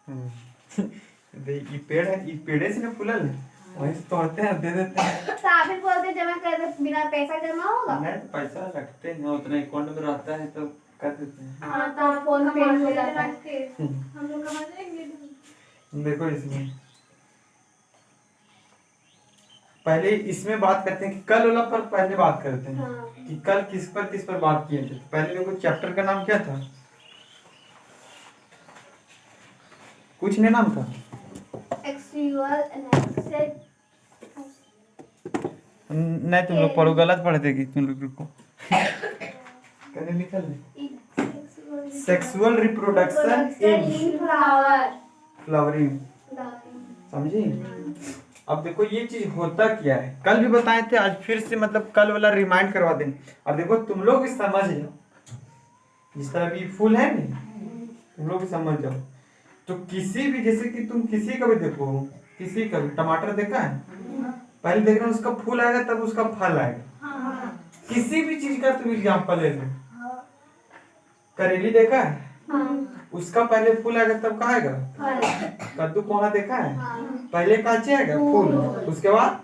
ये पेड़ है, ये पेड़े से ना फूलल है, वहीं से तोड़ते हैं दे देते हैं। साबित बोलते जमा कर दे, बिना पैसा जमा होगा। नहीं तो पैसा रखते हैं, उतना अकाउंट में रहता है तो कर देते हैं। हाँ तो फोन पे हो जाता है। हम लोग कमा जाएंगे। देखो इसमें पहले इसमें बात करते हैं कि कल वाला पर पहले बात करते हैं कि कल किस पर बात किए थे। तो पहले देखो चैप्टर का नाम क्या था, कुछ नहीं नाम था, एक्सुअल एनालिसिस। नहीं तुम लोग पढ़ो, गलत पढ़ देगी तुम लोग को। कहने निकल sexual reproduction in flower flowering, समझी। अब देखो ये चीज होता क्या है, कल भी बताए थे, आज फिर से मतलब कल वाला रिमाइंड करवा दें। और देखो तुम लोग भी समझ लो, जिस तरह भी फूल है नहीं, तुम लोग भी समझ जाओ। तो किसी भी, जैसे कि तुम किसी का भी देखो, किसी का भी टमाटर देखा है, पहले देख रहे हो उसका फूल आएगा तब उसका फल आएगा। किसी भी चीज का तुम एग्जाम्पल ले लो, करेली देखा है, उसका पहले फूल आएगा तब कहाँ आएगा, कद्दू कोना देखा है, पहले काचे आएगा फूल, उसके बाद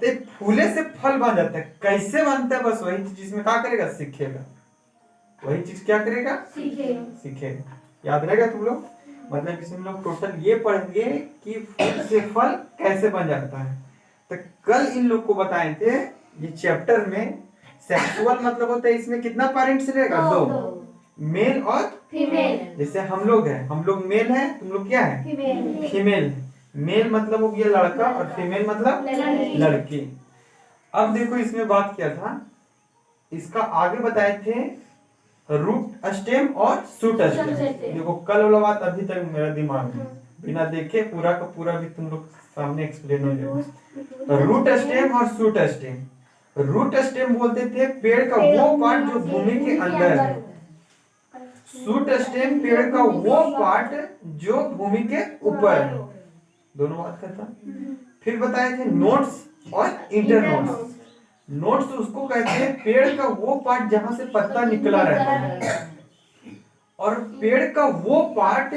तो फूले से फल बन जाता है। कैसे बनता है, बस वही चीज में क्या करेगा, सीखेगा। वही चीज क्या करेगा, सीखेगा। याद रहेगा तुम लोग, मतलब इसमें हम लोग टोटल ये पढ़ेंगे कि फूल से फल कैसे बन जाता है। तो कल इन लोग को बताए थे ये चैप्टर में सेक्सुअल मतलब होता है, इसमें कितना पेरेंट्स रहेगा, दो, मेल और फीमेल। जैसे हम लोग हैं, हम लोग मेल हैं, तुम लोग क्या है, फीमेल। मेल मतलब हो गया लड़का और फीमेल मतलब लड़की। अब देखो इसमें बात क्या था, इसका आगे बताए थे रूट स्टेम और शूट स्टेम। देखो कल वाला बात अभी तक मेरा दिमाग में, बिना देखे पूरा का पूरा भी तुम लोग सामने एक्सप्लेन हो जाएगा। रूट स्टेम और शूट स्टेम। रूट स्टेम बोलते थे पेड़ का वो पार्ट जो भूमि के अंदर है, शूट स्टेम पेड़ का वो पार्ट जो भूमि के ऊपर है। दोनों बात करता। फिर बताए थे नोट्स और इंटरनोट्स। नोट्स उसको कहते हैं पेड़ का वो पार्ट जहां से पत्ता निकला रहता है, और पेड़ का वो पार्ट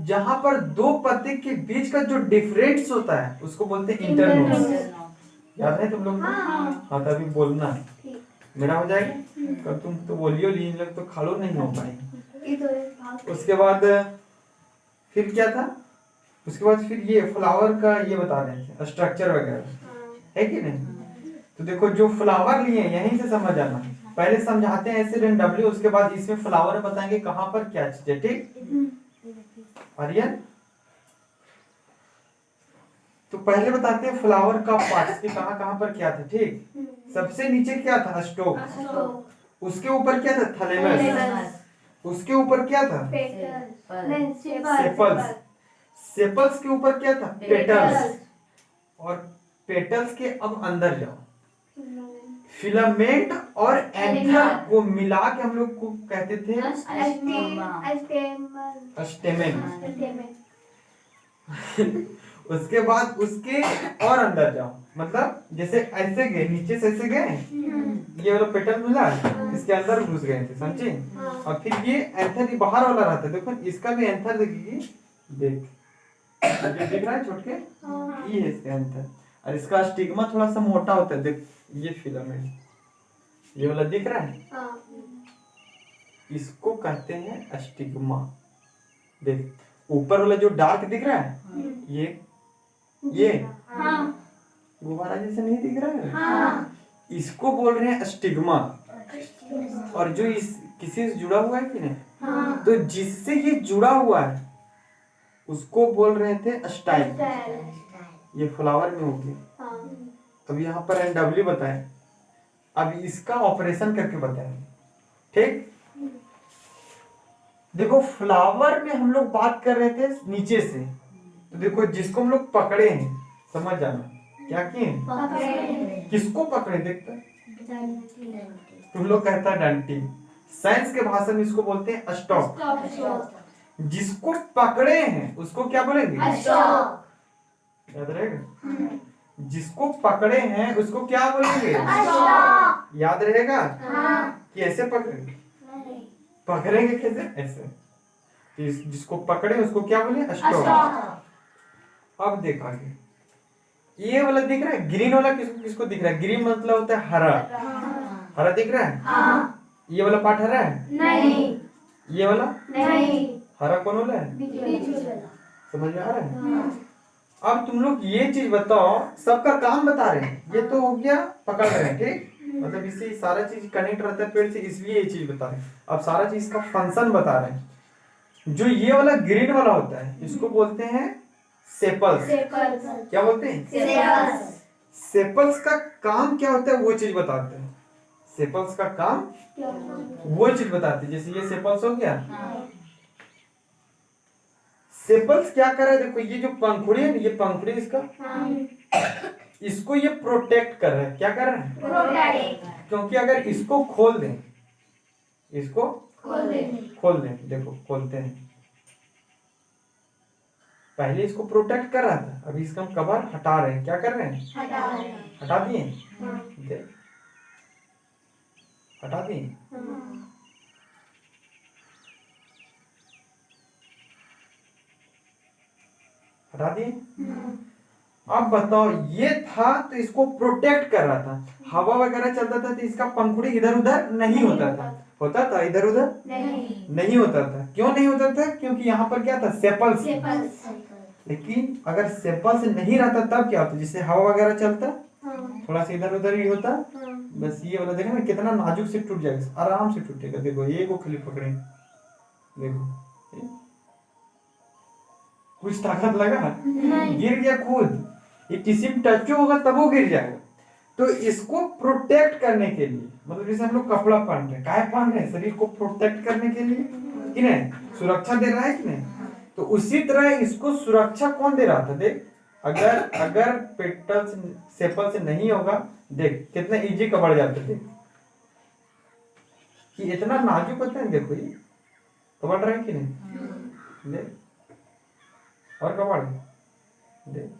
जहां पर दो पत्ते के बीच का जो डिफरेंस होता है उसको बोलते हैं इंटरनोट्स। याद है तुम लोग को? हाँ तभी बोलना मेरा हो जाएगा, कब तुम तो बोलियो लीन लोग तो खड़ो नहीं हो पाएंगे। उसके बाद फिर क्या था, उसके बाद फिर ये फ्लावर का ये बता रहे थे स्ट्रक्चर वगैरह, है कि नहीं। तो देखो जो फ्लावर लिए यहीं से समझ आना, पहले समझाते हैं ऐसे डब्ल्यू, उसके बाद इसमें फ्लावर बताएंगे कहां पर क्या चीज है, ठीक। आर्यन तो पहले बताते हैं फ्लावर का पार्ट्स के कहां कहां पर क्या था, ठीक। सबसे नीचे क्या था, स्टोक, उसके ऊपर क्या था, थैलेमस, उसके ऊपर क्या था, सेपल्स, सेपल्स के ऊपर क्या था, पेटल्स, और पेटल्स के अब अंदर जाओ, फिलामेंट और एंथर को मिला के हम लोग को कहते थे स्टेमेन। उसके बाद उसके और अंदर जाओ, मतलब जैसे ऐसे गए, नीचे से ऐसे गए, ये वाला पेटल मिला, इसके अंदर घुस गए थे, समझे। और फिर ये एंथर बाहर वाला रहता है, देखो इसका भी एंथर देखेगी, देख दिख रहा है छोटके, ये है इसका एंथर, और इसका स्टिग्मा थोड़ा सा मोटा होता है, देख ये फिलामेंट, ये वाला दिख रहा है, इसको कहते हैं स्टिग्मा। देख ऊपर वाला जो डार्क दिख रहा है, ये गुब्बारा जैसे नहीं दिख रहा है, इसको बोल रहे हैं स्टिग्मा। और जो इस किसी से जुड़ा हुआ है कि नहीं, तो जिससे ये जुड़ा हुआ है उसको बोल रहे थे स्टाइल। ये फ्लावर में हो गया। अब यहाँ पर एनडब्ल्यू बताए, अब इसका ऑपरेशन करके बताएंगे, ठीक। देखो फ्लावर में हम लोग बात कर रहे थे नीचे से, तो देखो जिसको हम लोग पकड़े हैं, समझ जाना क्या किए, किसको पकड़े, देखते तुम लोग कहता है डंटी, साइंस के भाषा में इसको बोलते हैं स्टॉक। जिसको पकड़े हैं उसको क्या बोलेंगे, याद रहेगा, जिसको पकड़े हैं उसको क्या बोलेंगे, याद रहेगा कि ऐसे पकड़ेंगे, पकड़ेंगे कैसे, ऐसे, जिसको पकड़े उसको क्या बोले? स्टॉक। अब देखा ये वाला दिख रहा है, ग्रीन वाला किसको किसको दिख रहा है? ग्रीन मतलब होता है हरा। हरा दिख रहा है? ये वाला पार्ट हरा है? नहीं। ये वाला नहीं। हरा कौन वाला है? समझ में आ रहा है? अब तुम लोग ये चीज बताओ, सबका काम बता रहे हैं, ये तो हो गया पकड़ रहे हैं, ठीक? मतलब इससे सारा चीज कनेक्ट रहता है पेड़ से, इसलिए ये चीज बता रहे हैं। अब सारा चीज का फंक्शन बता रहे हैं। जो ये वाला ग्रीन वाला होता है इसको बोलते हैं सेपल्स। क्या बोलते हैं? सेपल्स का काम क्या होता है वो चीज बताते हैं। सेपल्स का काम वो चीज बताते हैं। जैसे ये सेपल्स हो गया। सेपल्स क्या कर रहा है? देखो ये जो पंखुड़ी है, ये पंखुड़ी इसका, इसको ये प्रोटेक्ट कर रहा है। क्या कर रहा है? क्योंकि अगर इसको खोल दें, इसको खोल दें, देखो खोलते हैं, पहले इसको प्रोटेक्ट कर रहा था, अभी इसका हम कवर हटा रहे हैं। क्या कर रहे हैं? हटा दिए। देख, हटा दिए। हटा दिए। अब बताओ, ये था तो इसको प्रोटेक्ट कर रहा था, हवा वगैरह चलता था तो इसका पंखुड़ी इधर उधर नहीं होता था। होता था इधर उधर? नहीं होता था। क्यों नहीं होता था? क्योंकि यहाँ पर क्या था? सेपल्स। लेकिन अगर सेपल्स नहीं रहता तब क्या होता? जिससे हवा वगैरह चलता, थोड़ा सा इधर उधर ही होता, बस ये वाला देखो ना कितना नाजुक से टूट जाएगा, आराम से टूटेगा। देखो ये को खाली पकड़े, देखो कुछ ताकत लगा? गिर गया खुद। ये किसी भी टच होगा तब वो गिर जाएगा। तो इसको प्रोटेक्ट करने के लिए, मतलब जैसे हम लोग कपड़ा पहन रहे हैं, काहे पहन रहे हैं? शरीर को प्रोटेक्ट करने के लिए कि नहीं? सुरक्षा दे रहा है कि नहीं? तो उसी तरह इसको सुरक्षा कौन दे रहा था? देख, अगर पेटल्स सेपल से नहीं होगा, देख कितना इजी कबर जाते थे, कि इतना नाजुक होता है। देखो ये कबर रहा है कि नहीं? देख, और कबाड़ देख,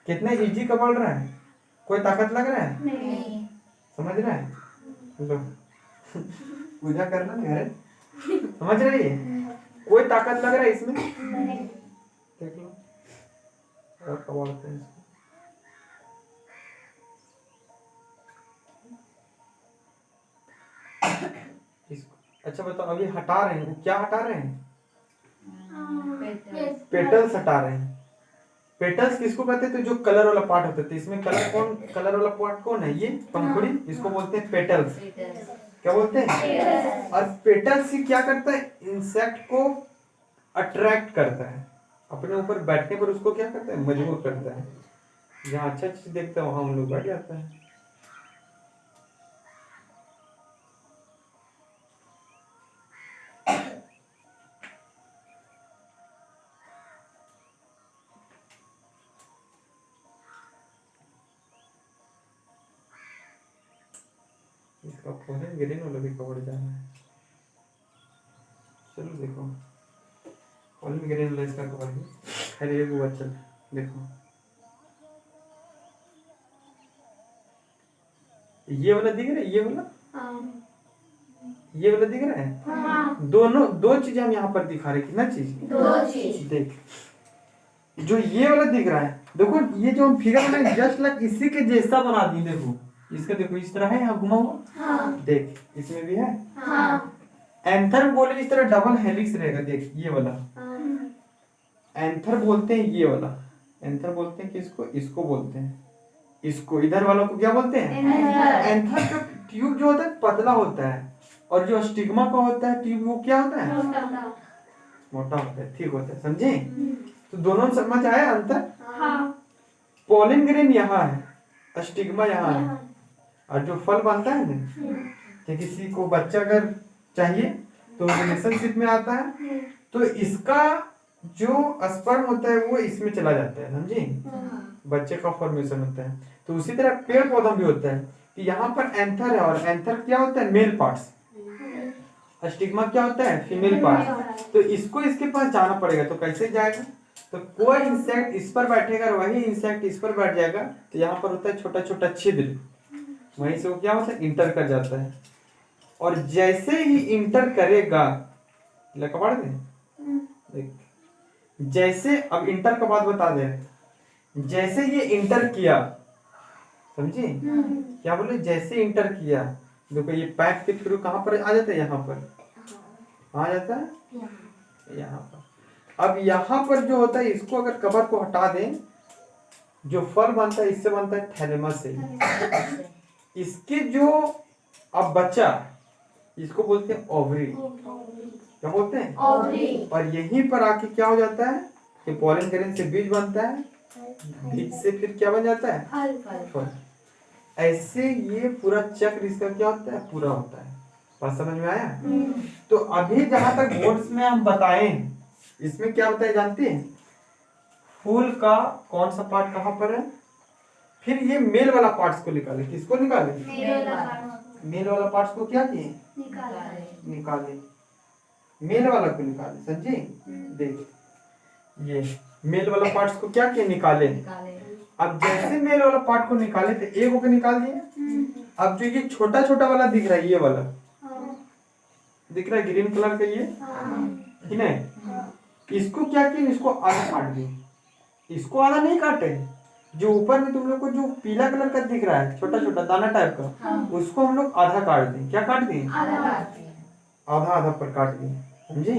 कितना इजी कबाड़ रहा है। कोई ताकत लग रहा है? नहीं। समझ रहा है? लो पूजा करना घर, समझ रही है? कोई ताकत लग रहा है इसमें? देख लो और कबाड़ते हैं इसको। अच्छा बताओ, अभी हटा रहे हैं, वो क्या हटा रहे हैं? पेटल्स हटा रहे हैं। पेटल्स किसको कहते हैं? तो जो कलर वाला पार्ट होता है, इसमें कलर वाला पार्ट कौन है? ये पंखुड़ी, इसको बोलते हैं पेटल्स। क्या बोलते हैं? और पेटल्स ही क्या करता है? इंसेक्ट को अट्रैक्ट करता है, अपने ऊपर बैठने पर उसको क्या करता है? मजबूर करता है। जहाँ अच्छा चीज देखता है वहां हम लोग बैठ जाता है। इसका फोन ग्रीन वाला भी कवर जाना है। चलो देखो, ऑल ग्रीन वाला इसका कवर है, खाली एक वो। चल देखो, ये वाला दिख रहा है? ये वाला दिख रहा है? दोनों दो चीजें हम यहाँ पर दिखा रहे। कितना चीज? दो चीज। देख, जो ये वाला दिख रहा है, देखो ये जो हम फिगर बनाए जस्ट लाइक इसी के जैसा बना दी। देखो इसका, देखो इस तरह है, यहाँ घुमा हुआ। देख इसमें भी है। एंथर बोले इस तरह डबल हेलिक्स रहेगा। देख ये वाला एंथर बोलते हैं, ये वाला एंथर बोलते हैं। किसको? इसको बोलते हैं। इसको इधर वालों को क्या बोलते हैं? एंथर का ट्यूब जो होता है पतला होता है, और जो स्टिग्मा का होता है ट्यूब वो क्या होता है? मोटा होता है। ठीक होता है, समझे? तो दोनों समझ आया अंतर? पोलन ग्रेन यहाँ है, स्टिग्मा यहाँ है, और जो फल बनता है ना, कि किसी को बच्चा अगर चाहिए तो रिलेशनशिप में आता है, तो इसका जो स्पर्म होता है वो इसमें चला जाता है, समझे? बच्चे का फॉर्मेशन होता है। तो उसी तरह पेड़ पौधा भी होता है कि यहाँ पर एंथर है, और एंथर क्या होता है? Mail parts. स्टिग्मा क्या होता है? Female part. तो इसको इसके पास जाना पड़ेगा। तो कैसे जाएगा? तो कोई इंसेक्ट इस पर बैठेगा और वही इंसेक्ट इस पर बैठ जाएगा। तो यहाँ पर होता है छोटा छोटा छिद्र, वहीं से वो क्या होता है? इंटर कर जाता है। और जैसे ही इंटर करेगा, लिखा पढ़ दे देख, जैसे अब इंटर का बात बता दे, जैसे ये इंटर किया, समझी क्या बोले, जैसे इंटर किया, देखो ये पैक के थ्रू कहाँ पर आ जाता है, यहाँ पर आ जाता है, यहाँ पर। अब यहाँ पर जो होता है, इसको अगर कवर को हटा दें, जो फल बनता है इससे बनता है थैलेमस से। इसके जो अब बच्चा, इसको बोलते हैं ओवरी, क्या बोलते हैं ओवरी। और यहीं पर आके क्या हो जाता है कि पोलन ग्रेन से बीज बनता है, बीज से फिर क्या बन जाता है फल। ऐसे ये पूरा चक्र इसका क्या होता है, पूरा होता है। बात समझ में आया? तो अभी जहां तक बोर्ड्स में हम बताएं, इसमें क्या होता है जानते हैं, फूल का कौन सा पार्ट कहाँ पर है, फिर ये मेल वाला पार्ट्स को निकाले, किसको निकाले, मेल वाला पार्ट्स को क्या किए, निकाले, मेल वाला को निकाले, समझे? देख ये मेल वाला पार्ट्स को क्या किए, निकाले। अब जैसे मेल वाला पार्ट को निकाले तो एक को निकाल दिए। अब जो ये छोटा छोटा वाला दिख रहा है, ये वाला दिख रहा है ग्रीन कलर का, ये ठीक है, इसको क्या किए, इसको आधा काट दिए। इसको आधा नहीं काटे, जो ऊपर में तुम लोग को जो पीला कलर का दिख रहा है छोटा छोटा दाना टाइप का, उसको हम लोग आधा काट दिए। क्या काट दिए, आधा आधा पर काट दिए, समझे?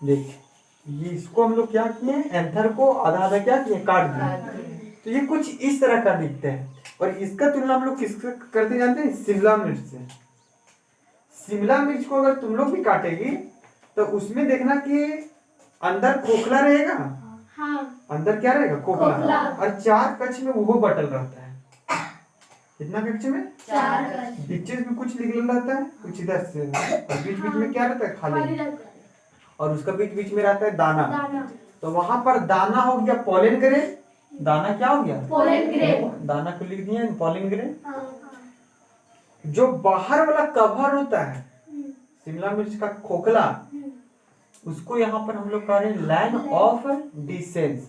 देख ये इसको हम लोग क्या किए, एंथर को आधा आधा क्या किए, काट दिए। तो ये कुछ इस तरह का दिखता है। और इसका तुलना हम लोग किससे करते जानते हैं, शिमला मिर्च से। शिमला मिर्च को अगर तुम लोग भी काटेगी तो उसमें देखना कि अंदर खोखला रहेगा, अंदर क्या रहेगा, खोखला, और चार कक्ष में वो बटल रहता है। कितना कक्ष में, बीचेस में कुछ निकल रहता है, कुछ इधर से, और बीच बीच में क्या रहता है, खाली, और उसका बीच बीच में रहता है दाना। तो वहां पर दाना हो गया पोलन ग्रेन, दाना क्या हो गया, पोलन ग्रेन, दाना को लिख दिया पोलन ग्रेन। जो बाहर वाला कवर होता है शिमला मिर्च का खोखला, उसको यहाँ पर हम लोग कह रहे हैं लाइन ऑफ डिसेंस,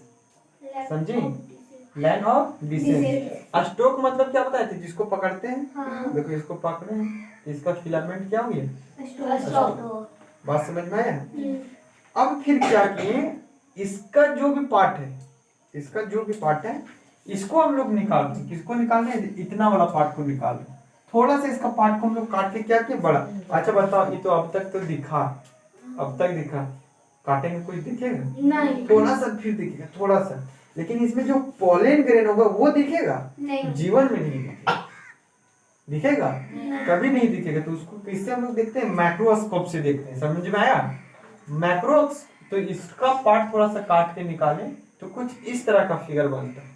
समझे? Line of डिसेंस। स्टोक मतलब क्या बताए थे, जिसको पकड़ते हैं, देखो इसको पकड़े हैं, इसका फिलामेंट क्या हो गया, बात समझ में आया? अब फिर क्या किए, इसका जो भी पार्ट है, इसका जो भी पार्ट है, इसको हम लोग निकाल दें। किसको निकाल दें, इतना वाला पार्ट को निकाल दें। थोड़ा सा इसका पार्ट को हम लोग काट के क्या किए, बड़ा। अच्छा बताओ, ये तो अब तक तो दिखा, अब तक दिखा, काटेंगे कुछ दिखेगा नहीं, थोड़ा सा फिर दिखेगा थोड़ा सा, लेकिन इसमें जो पोलन ग्रेन होगा वो दिखेगा नहीं, जीवन में नहीं दिखेगा, दिखेगा कभी नहीं दिखेगा। तो उसको किससे हम लोग देखते हैं, मैक्रोस्कोप से देखते हैं, समझ में आया? मैक्रोस, तो इसका पार्ट थोड़ा सा काट के निकाले तो कुछ इस तरह का फिगर बनता है।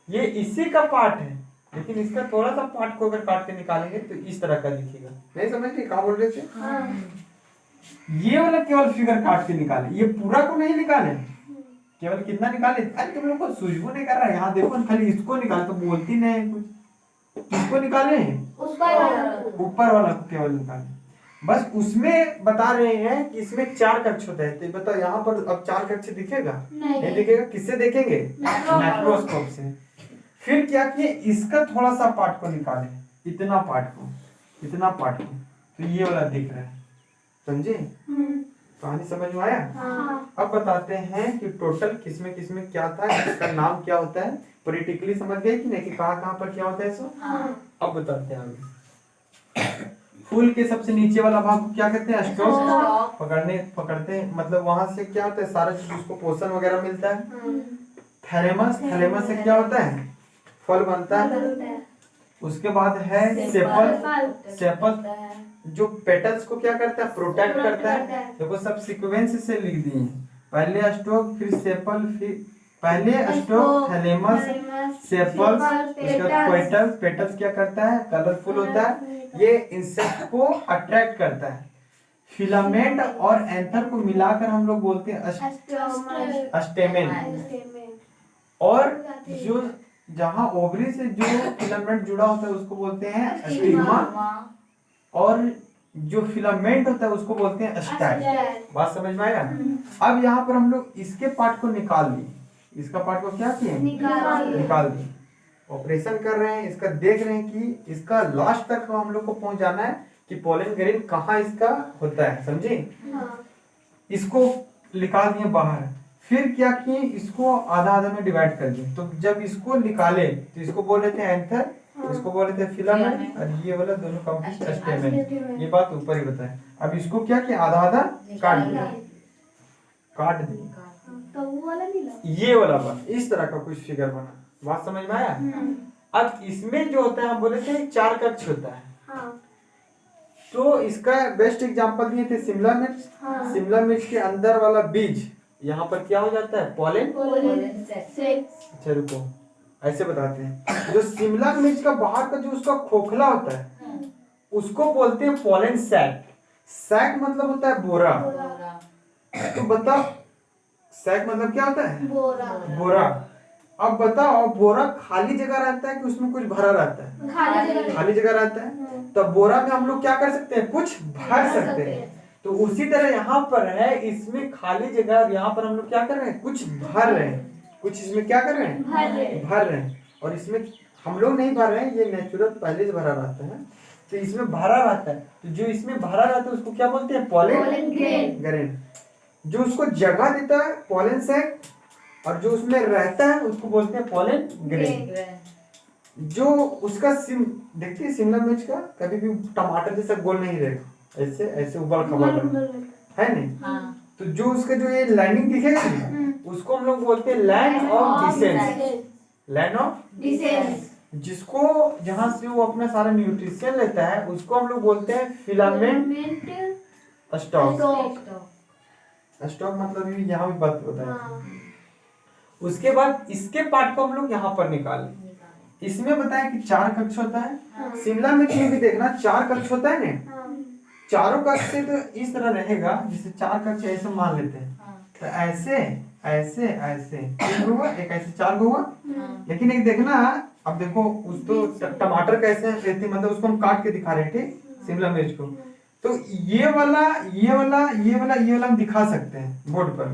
ये इसी का पार्ट है, लेकिन इसका थोड़ा सा पार्ट को अगर काट के निकालेंगे तो इस तरह का दिखेगा। नहीं समझते क्या बोल रहे थे? ये वाला केवल फिगर काट के निकाले, ये पूरा को नहीं निकाले। केवल कितना निकाले, अरे तुम लोग को सुझबू नहीं कर रहा है, यहाँ देखो खाली इसको निकाले, तो बोलती नहीं है कुछ। किसको निकाले, ऊपर वाला को केवल निकाले, बस उसमें बता रहे हैं कि इसमें 4 कक्ष होते हैं। तो बताओ यहाँ पर अब 4 कक्ष दिखेगा, नहीं दिखेगा। किससे देखेंगे, मैक्रोस्कोप से। फिर क्या किए, इसका थोड़ा सा पार्ट को निकाले, इतना पार्ट को, इतना पार्ट को, तो ये वाला दिख रहा है, समझे? कहानी समझ में आया? अब बताते हैं कि टोटल किसमें किसमें क्या था, इसका नाम क्या होता है। पॉलिटिकली समझ गए कि नहीं, कि कहाँ कहाँ पर क्या होता है सो? अब बताते हैं आगे। फूल के सबसे नीचे वाला भाग को क्या कहते हैं, स्टॉक। पकड़ते हैं, मतलब वहां से क्या होता है, सारा चीज उसको पोषण वगैरह मिलता है। थैलेमस, थैलेमस से क्या होता है, फल बनता है। उसके बाद है सेपल, सेपल जो पेटल्स को क्या करता है, प्रोटेक्ट करता है। देखो सब सीक्वेंस से लिख दिए, पहले स्टोक, फिर सेपल, फिर पहले स्टोक, थैलेमस, सेपल, उसके बाद पेटल्स। पेटल्स क्या करता है, कलरफुल होता है, ये इंसेक्ट को अट्रैक्ट करता है। फिलामेंट और एंथर को मिलाकर हम लोग बोलते हैं स्टेमेन। और जो जहां ओवरी से जो फिलामेंट जुड़ा होता है उसको बोलते हैं स्टिग्मा, और जो फिलामेंट होता है उसको बोलते हैं स्टाइल। बात समझ में आया? अब यहाँ पर हम लोग इसके पार्ट को निकाल दिए, इसका पार्ट को क्या किए, निकाल दिए। ऑपरेशन कर रहे हैं, इसका देख रहे हैं कि इसका लास्ट तक हम लोग को पहुंच जाना है कि पोलन ग्रेन कहाँ इसका होता है, समझे। हाँ इसको निकाल दिए बाहर, फिर क्या किए, इसको आधा आधा में डिवाइड कर दिए। तो जब इसको निकाले तो इसको बोल रहे थे एंथर, इसको बोल रहे थे फिलामेंट, और ये वाला दोनों कंप्लीट स्टेमेन। ये बात ऊपर ही बताए। अब इसको क्या किया, आधा आधा काट दिया, काट दिया, तो वो वाला नहीं ला। ये वाला बना, इस तरह का कुछ फिगर बना। बात समझ में आया। अब इसमें जो होता है, हम बोले थे 4 कक्ष होता है। हाँ तो इसका बेस्ट एग्जांपल दिए थे शिमला मिर्च। हाँ। शिमला मिर्च के अंदर वाला बीज यहाँ पर क्या हो जाता है, पोलन। Pollen sacs. अच्छा रुको, ऐसे बताते हैं। जो शिमला मिर्च का बाहर का जो उसका खोखला होता है, उसको बोलते हैं पोलन सैक। सैक मतलब होता है बोरा। तो बताओ सैक मतलब क्या होता है, बोरा। बोरा। अब बताओ बोरा खाली जगह रहता है कि उसमें कुछ भरा रहता है, खाली जगह रहता है। तब बोरा में हम लोग क्या कर सकते हैं, कुछ भर सकते हैं। तो उसी तरह यहाँ पर है, इसमें खाली जगह, और यहाँ पर हम लोग क्या कर रहे हैं, कुछ भर रहे हैं। कुछ इसमें क्या कर रहे हैं, भर रहे हैं। और इसमें हम लोग नहीं भर रहे हैं, ये नेचुरल पहले से भरा रहता है। तो इसमें भरा रहता है, तो जो इसमें भरा रहता है उसको क्या बोलते हैं, पोलन ग्रेन। जो उसको जगह देता है पोलन सैक, और जो उसमें रहता है उसको बोलते हैं पोलन ग्रेन। जो उसका देखते हैं शिमला मिर्च का कभी भी टमाटर जैसा गोल नहीं रहेगा, ऐसे ऐसे उबड़ खबड़ है नहीं। तो जो उसका जो ये लाइनिंग दिखेगा ना, उसको हम लोग बोलते हैं land of dissents. Land of dissents. जिसको जहां से वो अपना सारा न्यूट्रिशन लेता है, उसको हम लोग बोलते हैं फिलामेंट स्टॉक। स्टॉक मतलब ये यहाँ भी बात होता है। उसके बाद इसके पार्ट को हम लोग यहाँ पर निकालें। इसमें बताया कि 4 कक्ष होता है। शिमला मिर्च में भी देखना 4 कक्ष होता है ना। चारों कक्ष से तो इस तरह रहेगा, जिसे 4 कक्ष ऐसे मान लेते हैं। तो ऐसे ऐसे ऐसे एक हुआ, एक ऐसे 4 हुआ। लेकिन एक देखना, अब देखो उस तो टमाटर कैसे रहती, मतलब उसको हम काट के दिखा रहे थे शिमला मिर्च को। तो ये वाला ये वाला ये वाला ये वाला हम दिखा सकते हैं बोर्ड पर,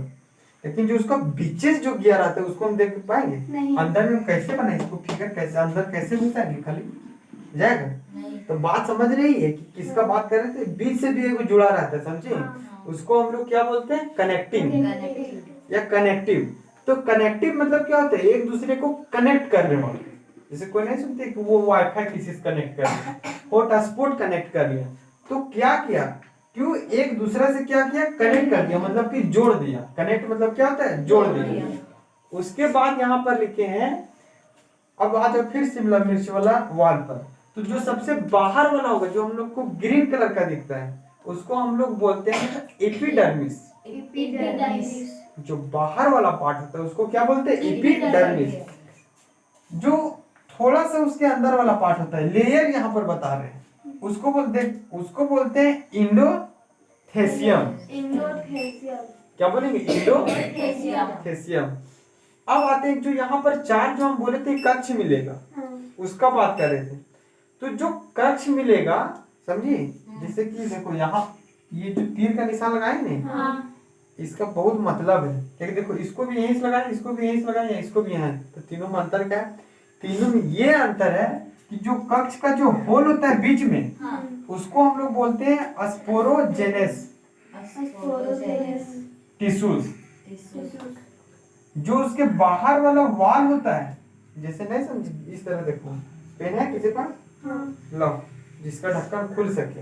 लेकिन जो उसका बीचेस जो गियर आता है उसको हम देख पाएंगे नहीं। अंदर में कैसे बना इसको फिगर, कैसे अंदर कैसे घुसा है, खाली जाएगा। तो बात समझ रही है कि किसका बात कर रहे थे, बीच से भी एक जुड़ा रहता है, समझे। उसको हम लोग क्या बोलते हैं, कनेक्टिंग या कनेक्टिव। तो कनेक्टिव मतलब क्या होता है, एक दूसरे को कनेक्ट करने वाले। जैसे कोई नहीं सुनते कि वो वाईफाई किसी से कनेक्ट कर लिया, हॉटस्पॉट कनेक्ट कर लिया, तो क्या किया, क्यों एक दूसरे से क्या किया, कनेक्ट कर दिया, मतलब कि जोड़ दिया। कनेक्ट मतलब क्या होता है, जोड़ दिया। उसके बाद यहाँ पर लिखे हैं, अब आ जाओ फिर शिमला मिर्च वाला वाल पर। तो जो सबसे बाहर वाला होगा, जो हम लोग को ग्रीन कलर का दिखता है, उसको हम लोग बोलते हैं एपिडर्मिस। जो बाहर वाला पार्ट होता है उसको क्या बोलते हैं, एपिडर्मिस। जो थोड़ा सा उसके अंदर वाला पार्ट होता है, लेयर यहाँ पर बता रहे हैं, उसको बोलते हैं इंडोथेसियम। क्या बोलेंगे, इंडोथेसियम। अब आते हैं जो यहाँ पर 4 जो हम बोले थे कक्ष मिलेगा, उसका बात कर रहे थे। तो जो कक्ष मिलेगा, समझिए, जैसे कि देखो यहाँ ये जो तीर का निशान लगाएंगे, इसका बहुत मतलब है। लेकिन देखो इसको भी यहीं से लगाए, इसको भी यहीं से लगाए, इसको भी यहाँ। तो तीनों में अंतर क्या है, तीनों में ये अंतर है कि जो कक्ष का जो होल होता है बीच में, उसको हम लोग बोलते हैं स्पोरोजेनेस टिश्यूज। जो उसके बाहर वाला वाल होता है, जैसे नहीं समझ, इस तरह देखो, पेन है किसी पास, लो, जिसका ढक्कन खुल सके।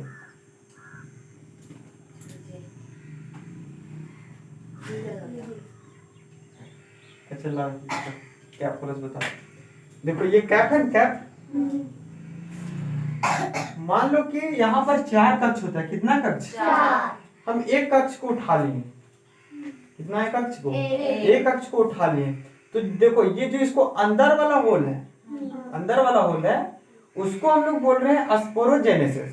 अच्छा ला कैप प्लस बता, देखो ये कैप है, कैप। मान लो कि यहाँ पर 4 कक्ष होता है, कितना कक्ष, हम एक कक्ष को उठा लिए, कितना है कक्ष को, एक कक्ष को उठा लिए। तो देखो ये जो इसको अंदर वाला होल है, अंदर वाला होल है, उसको हम लोग बोल रहे हैं स्पोरोजेनेसिस।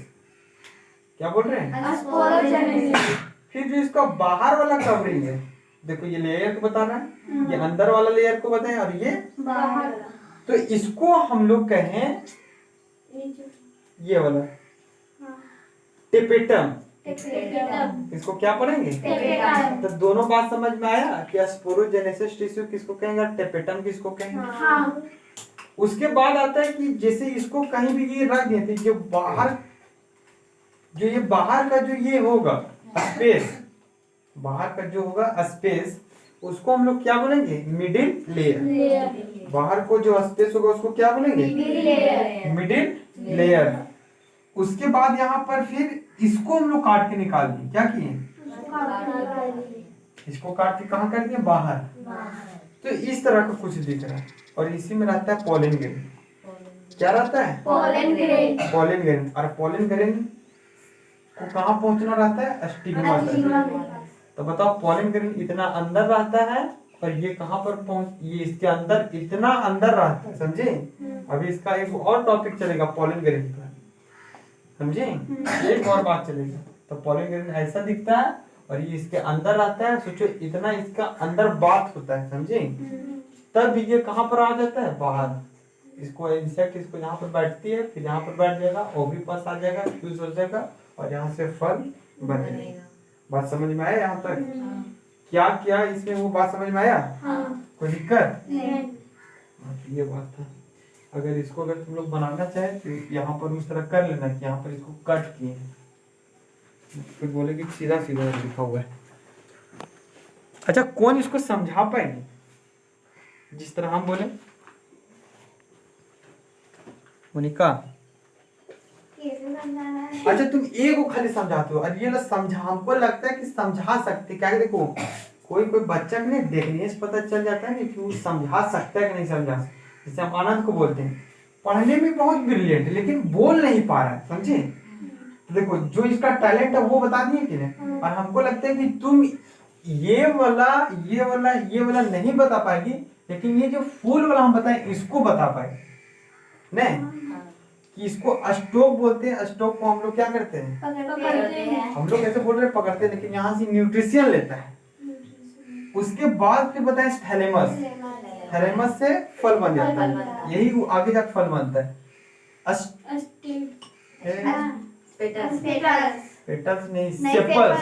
क्या बोल रहे हैं, स्पोरोजेनेसिस। फिर जो इसका बाहर वाला कवरिंग है, देखो ये लेयर को बता रहा है, ये अंदर वाला लेयर को बताएं, और ये बाहर। तो इसको हम लोग कहें, ये वाला टेपेटम। इसको क्या पढ़ेंगे, तो दोनों बात समझ में आया कि स्पोरोजेनेसिस टिश्यू किसको कहेंगे, टेपेटम किसको कहेंगे। उसके बाद आता है कि जैसे इसको कहीं भी ये रख देते, जो बाहर, जो ये बाहर का जो ये होगा स्पेस, बाहर का जो होगा स्पेस, उसको हम लोग क्या बोलेंगे? Middle layer. बाहर को जो स्पेस होगा उसको क्या बोलेंगे? Middle layer. उसके बाद यहाँ पर फिर इसको हम लोग काट के निकाल दिए। क्या किए? इसको काट के कहाँ कर दिए? बाहर। तो इस तरह का कुछ दिख रहा है और इसी में रहता है पोलन ग्रेन। क्या रहता है? Pollen grain. Pollen grain. और पोलन ग्रेन को कहाँ पहुंचना रहता है? स्टिग्मा तक। तो बताओ पोलन ग्रेन इतना अंदर रहता है और ये कहाँ पर पहुंच, ये इसके अंदर इतना अंदर रहता है, समझे? अभी इसका एक और टॉपिक चलेगा पोलन ग्रेन पर, समझे? एक और बात चलेगा। तो पोलन ग्रेन ऐसा दिखता है और ये इसके अंदर रहता है। सोचो इतना इसका अंदर बात होता है, समझे? तब ये कहाँ पर आ जाता है? बाहर। इसको इंसेक्ट इसको यहाँ पर बैठती है, फिर यहाँ पर बैठ जाएगा, ओवी पास आ जाएगा, फ्यूज हो जाएगा और यहाँ से फल बनेगा। बात समझ में आया यहाँ तक? क्या क्या इसमें वो बात समझ में आया? कोई दिक्कत? ये बात था। अगर इसको अगर तुम लोग बनाना चाहे तो यहाँ पर उस तरह कर लेना कि यहाँ पर इसको कट किए, फिर बोले कि सीधा सीधा लिखा हुआ है। अच्छा, कौन इसको समझा पाएंगे जिस तरह हम बोले? मोनिका, अच्छा तुम एक को खाली समझाते हो और ये लोग समझा, हमको लगता है कि समझा सकते। क्या देखो, कोई कोई बच्चा को नहीं देखने से पता चल जाता है कि वो समझा सकता है कि नहीं समझा सकता। जैसे हम आनंद को बोलते हैं, पढ़ने में बहुत ब्रिलियंट लेकिन बोल नहीं पा रहा है, समझे? देखो जो इसका टैलेंट है वो बता दिए कि नहीं, और हमको लगता है कि तुम ये वाला नहीं बता पाएगी, लेकिन ये जो फूल वाला हम बताएं इसको बता पाए नहीं। कि इसको स्टोक बोलते हैं। स्टोक को हम लोग क्या करते हैं? पकड़ते हैं। हम लोग ऐसे बोल रहे हैं पकड़ते हैं, लेकिन यहाँ से न्यूट्रिशन लेता है। उसके बाद फिर बताएं थैलेमस। थैलेमस से फल बन जाता है, यही वो आगे जाकर फल बनता है। पेटल्स नहीं, सेपल्स।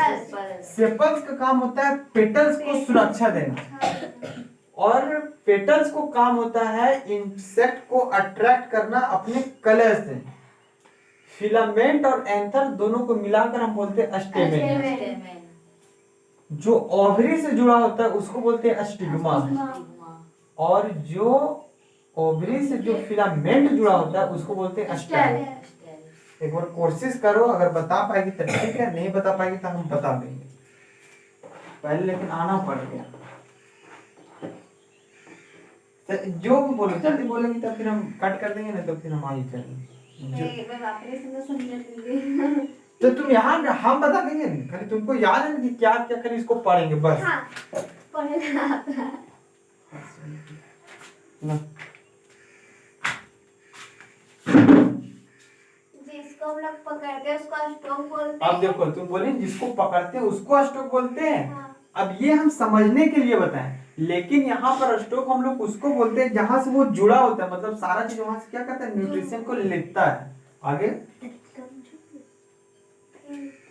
सेपल्स का काम होता है पेटल्स को सुरक्षा देना, और पेटल्स को काम होता है इंसेक्ट को अट्रैक्ट करना अपने कलर से। फिलामेंट और एंथर दोनों को मिलाकर हम बोलते हैं स्टेमेन। जो ओवरी से जुड़ा होता है उसको बोलते हैं स्टिग्मा, और जो ओवरी से जो फिलामेंट जुड़ा होता है उसको बोलते हैं स्टेम। एक बार कोशिश करो, अगर बता पाएगी तो ठीक है, नहीं बता पाएगी तो हम बता देंगे पहले, लेकिन आना पड़ेगा। तो जो भी बोलो जल्दी बोलेंगे तो फिर हम कट कर देंगे, नहीं तो फिर हम आगे चलेंगे। तो तुम यहाँ हम बता देंगे, खाली तुमको याद है कि क्या क्या कर इसको पढ़ेंगे बस। जिसको हम लोग पकड़ते हैं उसको स्टोक बोलते अब हैं। देखो तुम बोले जिसको पकड़ते हैं उसको स्टोक बोलते हैं। हाँ। अब ये हम समझने के लिए बताएं, लेकिन यहाँ पर स्टोक हम लोग उसको बोलते हैं जहां से वो जुड़ा होता है, मतलब सारा चीज वहां से क्या करता है? न्यूट्रिशन को लेता है। आगे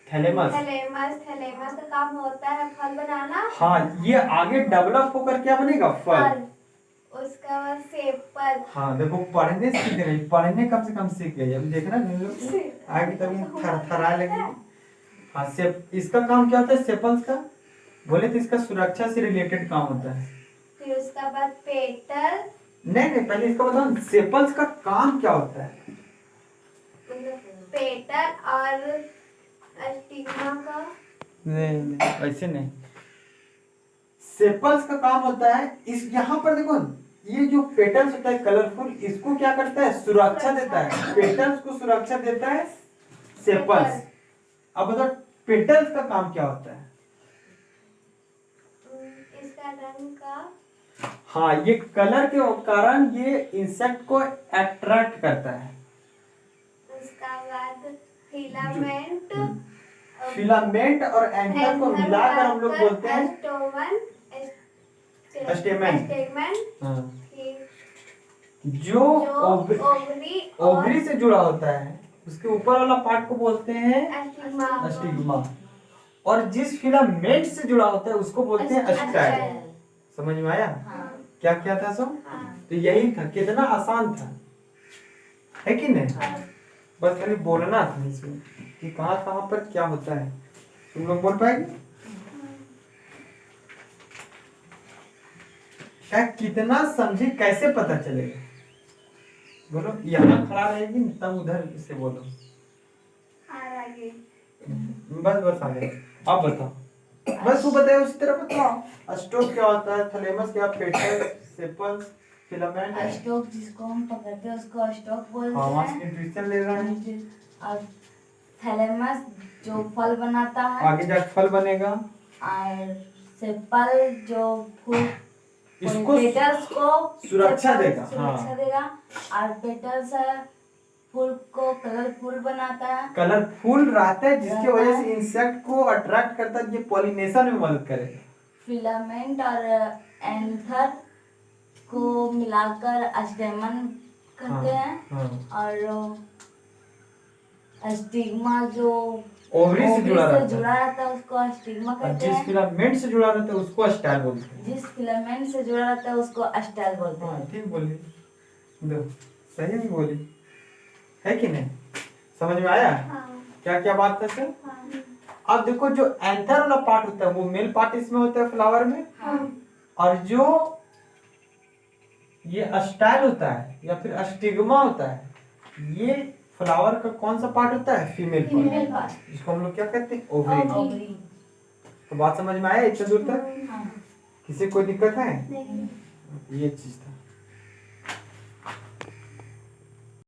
थैलेमस। थैलेमस का काम होता है फल बनाना। हाँ, ये आगे डेवलप होकर क्या बनेगा? फल। उसका बाद सेपल। हाँ देखो, पढ़ने सीख रही, पढ़ने कम से कम सीख गई। अब देखना आगे तभी थरथरा लगेगी। हाँ, इसका काम क्या होता है? सेपल्स का बोले तो इसका सुरक्षा से रिलेटेड काम होता है। फिर उसका बाद पेटल। नहीं, पहले इसका बताओ सेपल्स का काम क्या होता है? पेटल और स्टिग्मा का। नहीं वैसे नहीं। सेपल्स का काम होता है इस, यहाँ पर देखो ये जो पेटल्स होता है कलरफुल, इसको क्या करता है? सुरक्षा देता है। पेटल्स को सुरक्षा देता है सेपल्स। अब बताओ पेटल्स का काम क्या होता है? इसका रंग का। हाँ, ये कलर के कारण ये इंसेक्ट को अट्रैक्ट करता है। उसका बाद फिलामेंट। फिलामेंट और एंकर को मिलाकर हम लोग बोलते हैं स्टेमन। हाँ। जो ओवरी से जुड़ा होता है उसके ऊपर वाला पार्ट को बोलते हैं स्टिग्मा, और जिस फिलामेंट से जुड़ा होता है उसको बोलते हैं स्टाइल। समझ में आया? क्या क्या था सब? तो यही था, कितना आसान था, है कि नहीं? बस खाली बोलना था इसमें कि कहाँ कहाँ पर क्या होता है। तुम लोग बोल पाएंगे क्या? कितना समझे, कैसे पता चलेगा? बोलो, यहाँ खड़ा रहेगी तब उधर से बोलो। आगे बस बस आगे। अब बताओ, बस तू बताए उसी तरह बताओ। स्टोक क्या होता है, थैलेमस क्या, पेटल, सेपल्स, फिलामेंट है। स्टोक जिसको हम पकड़ते हैं उसको स्टोक बोलते हाँ, वहाँ हैं। से इंट्यूशन ले रहा है। और थैलेमस जो फल बनाता है। आगे जाके फल बनेगा। और सेपल जो फूल इसको पेटल्स को सुरक्षा देगा। सुरक्षा हाँ, देगा। और पेटल्स फूल को कलरफुल बनाता है। कलरफुल रहता है जिसकी रहता वजह है। से इंसेक्ट को अट्रैक्ट करता है, ये पॉलिनेशन में मदद करेगा। फिलामेंट और एंथर को मिलाकर स्टेमन करते हैं। हाँ। और स्टिग्मा जो ओवरी से जुड़ा रहता है। रहता है उसको स्टिग्मा और कहते जिस हैं। फिलामेंट से जुड़ा रहता है उसको स्टाइल बोलते हैं। जिस फिलामेंट से जुड़ा रहता है उसको स्टाइल बोलते हैं। हाँ, ठीक बोली, दो सही में बोली, है कि नहीं? समझ में आया क्या क्या बात है सर? अब देखो, जो एंथर वाला पार्ट होता है वो मेल पार्ट इसमें होता है फ्लावर में। और जो ये स्टाइल होता है या फिर स्टिग्मा होता है, ये फ्लावर का कौन सा पार्ट होता है? फीमेल पार्ट, जिसको हम लोग क्या कहते हैं? ओवरी। ओवरी। तो बात समझ में आया इतने दूर तक? किसी को कोई दिक्कत है? नहीं। ये चीज था।